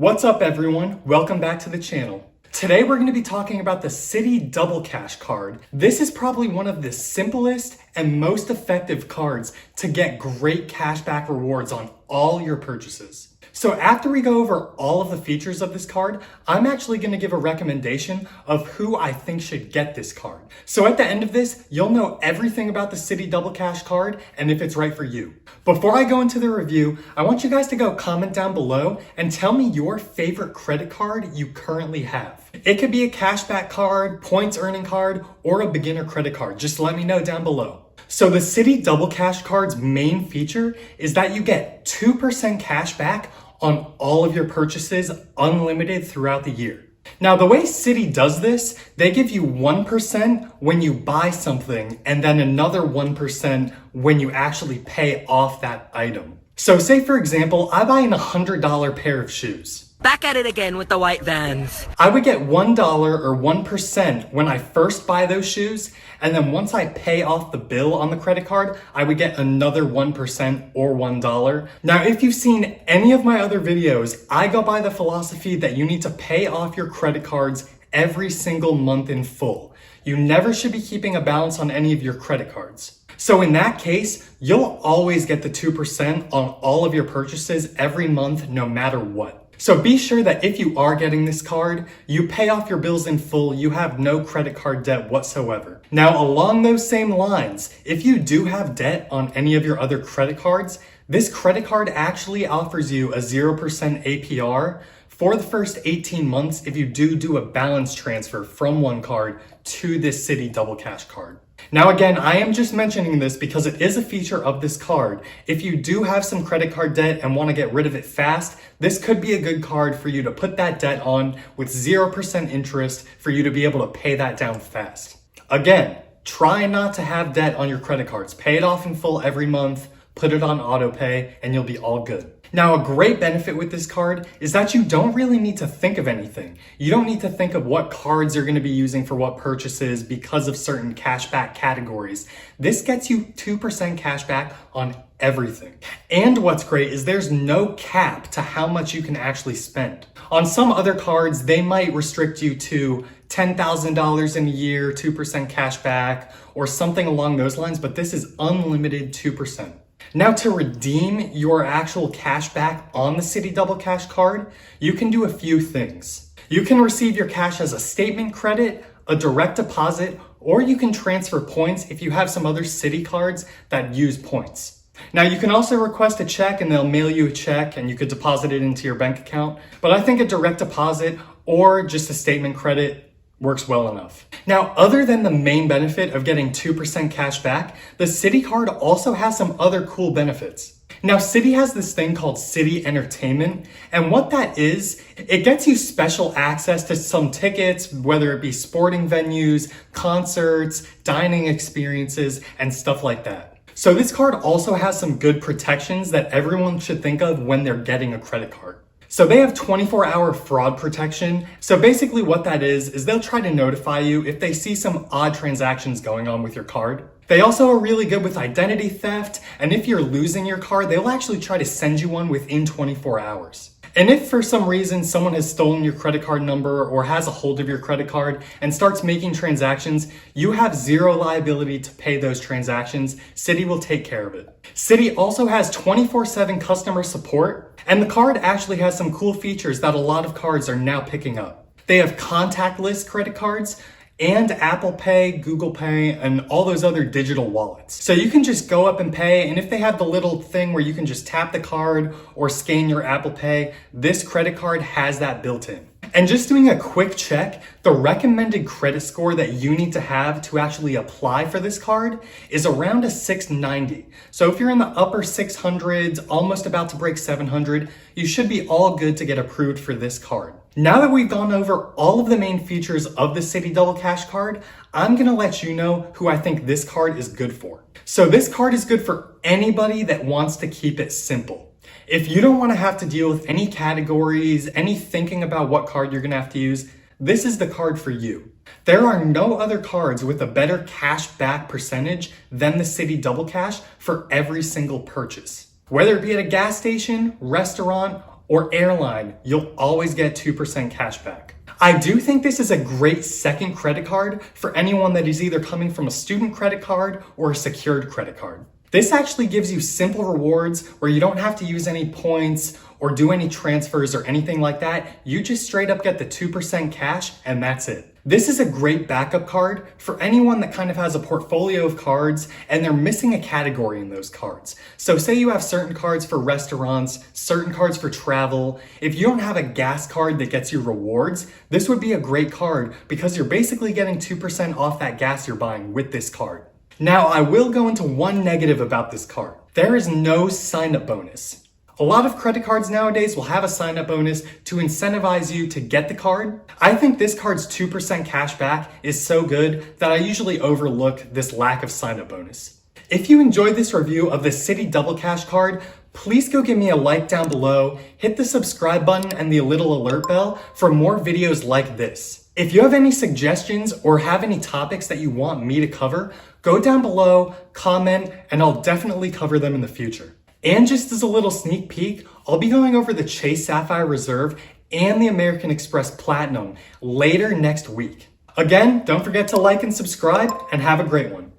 What's up everyone? Welcome back to the channel. Today we're going to be talking about the Citi Double Cash card. This is probably one of the simplest and most effective cards to get great cashback rewards on all your purchases. So after we go over all of the features of this card, I'm actually going to give a recommendation of who I think should get this card. So at the end of this, you'll know everything about the Citi Double Cash card and if it's right for you. Before I go into the review, I want you guys to go comment down below and tell me your favorite credit card you currently have. It could be a cashback card, points earning card, or a beginner credit card. Just let me know down below. So the Citi Double Cash card's main feature is that you get 2% cash back on all of your purchases, unlimited throughout the year. Now, the way Citi does this, they give you 1% when you buy something and then another 1% when you actually pay off that item. So say, for example, I buy an $100 pair of shoes. Back at it again with the white Vans. I would get $1 or 1% when I first buy those shoes, and then once I pay off the bill on the credit card, I would get another 1% or $1. Now, if you've seen any of my other videos, I go by the philosophy that you need to pay off your credit cards every single month in full. You never should be keeping a balance on any of your credit cards. So in that case, you'll always get the 2% on all of your purchases every month, no matter what. So be sure that if you are getting this card, you pay off your bills in full, you have no credit card debt whatsoever. Now, along those same lines, if you do have debt on any of your other credit cards, this credit card actually offers you a 0% APR for the first 18 months if you do a balance transfer from one card to this Citi Double Cash card. Now again, I am just mentioning this because it is a feature of this card. If you do have some credit card debt and want to get rid of it fast, this could be a good card for you to put that debt on with 0% interest for you to be able to pay that down fast. Again, try not to have debt on your credit cards. Pay it off in full every month, put it on auto pay, and you'll be all good. Now, a great benefit with this card is that you don't really need to think of anything. You don't need to think of what cards you're going to be using for what purchases because of certain cashback categories. This gets you 2% cashback on everything. And what's great is there's no cap to how much you can actually spend. On some other cards, they might restrict you to $10,000 in a year, 2% cashback, or something along those lines, but this is unlimited 2%. Now, to redeem your actual cash back on the Citi Double Cash card, you can do a few things. You can receive your cash as a statement credit, a direct deposit, or you can transfer points if you have some other Citi cards that use points. Now, you can also request a check and they'll mail you a check and you could deposit it into your bank account. But I think a direct deposit or just a statement credit works well enough. Now, other than the main benefit of getting 2% cash back, the Citi card also has some other cool benefits. Now, Citi has this thing called Citi Entertainment, and what that is, it gets you special access to some tickets, whether it be sporting venues, concerts, dining experiences, and stuff like that. So this card also has some good protections that everyone should think of when they're getting a credit card. So they have 24-hour fraud protection. So basically what that is they'll try to notify you if they see some odd transactions going on with your card. They also are really good with identity theft. And if you're losing your card, they'll actually try to send you one within 24 hours. And if for some reason someone has stolen your credit card number or has a hold of your credit card and starts making transactions, you have zero liability to pay those transactions. Citi will take care of it. Citi also has 24/7 customer support, and the card actually has some cool features that a lot of cards are now picking up. They have contactless credit cards and Apple Pay, Google Pay, and all those other digital wallets. So you can just go up and pay, and if they have the little thing where you can just tap the card or scan your Apple Pay, this credit card has that built in. And just doing a quick check, the recommended credit score that you need to have to actually apply for this card is around a 690. So if you're in the upper 600s, almost about to break 700, you should be all good to get approved for this card. Now that we've gone over all of the main features of the Citi Double Cash card, I'm gonna let you know who I think this card is good for. So this card is good for anybody that wants to keep it simple. If you don't want to have to deal with any categories, any thinking about what card you're going to have to use, this is the card for you. There are no other cards with a better cash back percentage than the Citi Double Cash for every single purchase. Whether it be at a gas station, restaurant, or airline, you'll always get 2% cash back. I do think this is a great second credit card for anyone that is either coming from a student credit card or a secured credit card. This actually gives you simple rewards where you don't have to use any points or do any transfers or anything like that. You just straight up get the 2% cash and that's it. This is a great backup card for anyone that kind of has a portfolio of cards and they're missing a category in those cards. So say you have certain cards for restaurants, certain cards for travel. If you don't have a gas card that gets you rewards, this would be a great card because you're basically getting 2% off that gas you're buying with this card. Now, I will go into one negative about this card. There is no sign-up bonus. A lot of credit cards nowadays will have a sign-up bonus to incentivize you to get the card. I think this card's 2% cash back is so good that I usually overlook this lack of sign-up bonus. If you enjoyed this review of the Citi Double Cash card, please go give me a like down below, hit the subscribe button and the little alert bell for more videos like this. If you have any suggestions or have any topics that you want me to cover, go down below, comment, and I'll definitely cover them in the future. And just as a little sneak peek, I'll be going over the Chase Sapphire Reserve and the American Express Platinum later next week. Again, don't forget to like and subscribe, and have a great one.